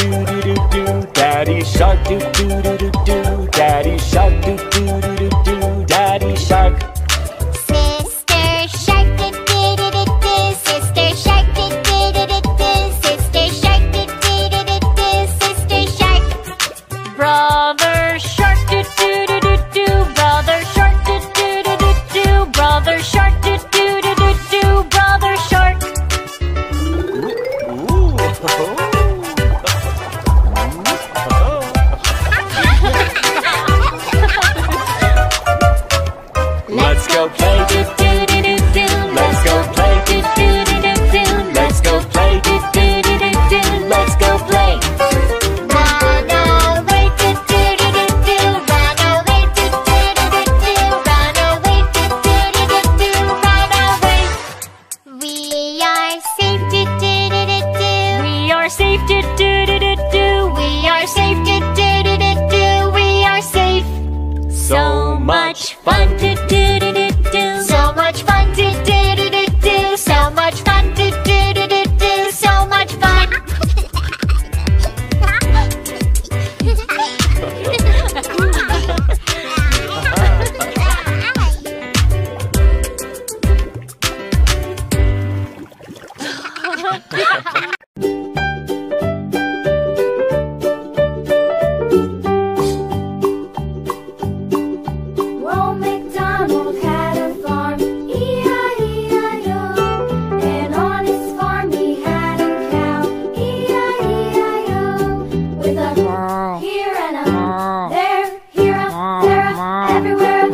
do do do. Daddy shark do do do do do. Daddy shark do do do do do. Daddy shark. Sister shark do do do do do. Sister shark do do do do do. Sister shark do do do do do. Sister shark. Brother shark do do do do do. Brother shark do do do do do. Brother shark do do do do do. Brother shark. Let's go play do do do do do. Let's go play do do do do do. Let's go play do do do do do. Let's go play. Run away do do do do do. Run away do do do do do. Run away do do do do do. Run away. We are safe do do do do do. We are safe do do do do do. We are safe do do do do do. We are safe. So much fun to do do do do. So much fun to do do do do. So much fun to do do do do. So much fun. Old MacDonald had a farm, E-I-E-I-O. And on his farm he had a cow, E-I-E-I-O. With a here and a there, here a, there a, everywhere.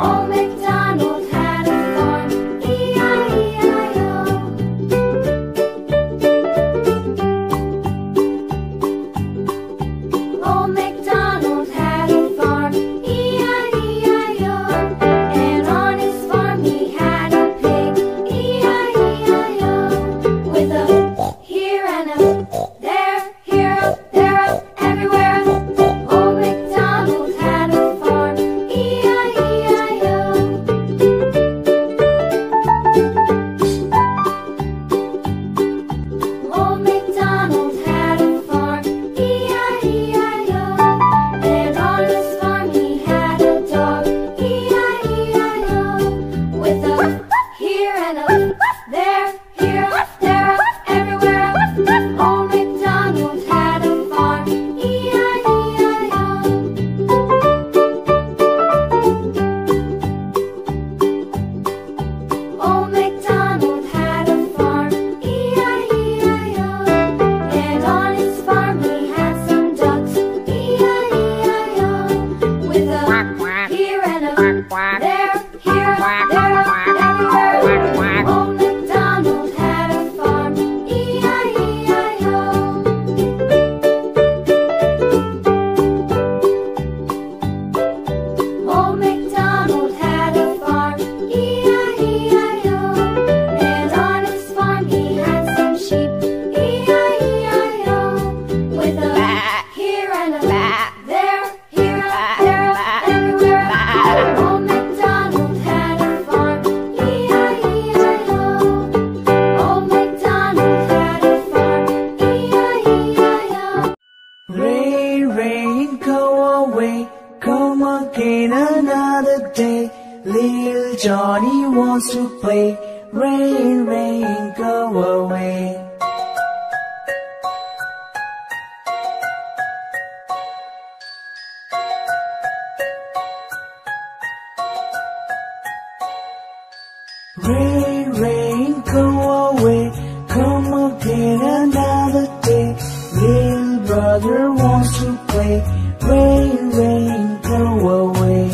Old MacDonald had a farm, E-I-E-I-O. Old MacDonald had a farm, E-I-E-I-O. And on his farm he had a pig, E-I-E-I-O. With a here and a there, here a, there a, everywhere. Old MacDonald had a farm, E-I-E-I-O. Old MacDonald had a farm, E-I-E-I-O. And on his farm he had a dog, E-I-E-I-O. With a here and a there, here, there, everywhere. Old MacDonald had a farm, E-I-E-I-O. Old MacDonald had a farm, E-I-E-I-O. And on his farm he had some ducks, E-I-E-I-O. With a here and a there, here, there, everywhere. Old MacDonald had a farm, E-I-E-I-O. Old MacDonald had a farm, E-I-E-I-O. And on his farm he had some sheep, E-I-E-I-O. With a here and a there, here, there, everywhere. Old MacDonald had a farm, E-I-E-I-O. Old MacDonald had a farm, E-I-E-I-O. Rain, rain, go away, come again another day. Little Johnny wants to play. Rain, rain, go away. Rain, rain, go away, come again another day. Little brother wants to play. Rain, rain, go away.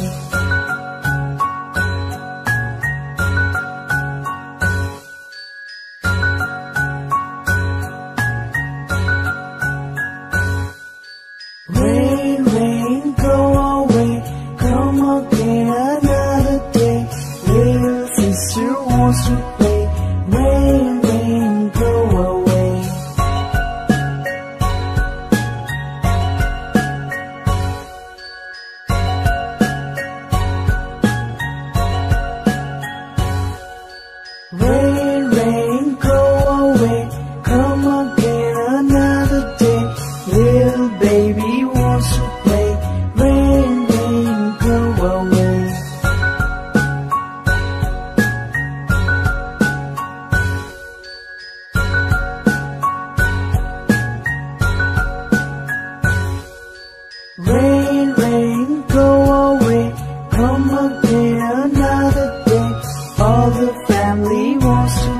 Rain, rain, go away, come again another day. Little sister wants to play. Rain, rain, go away. wants to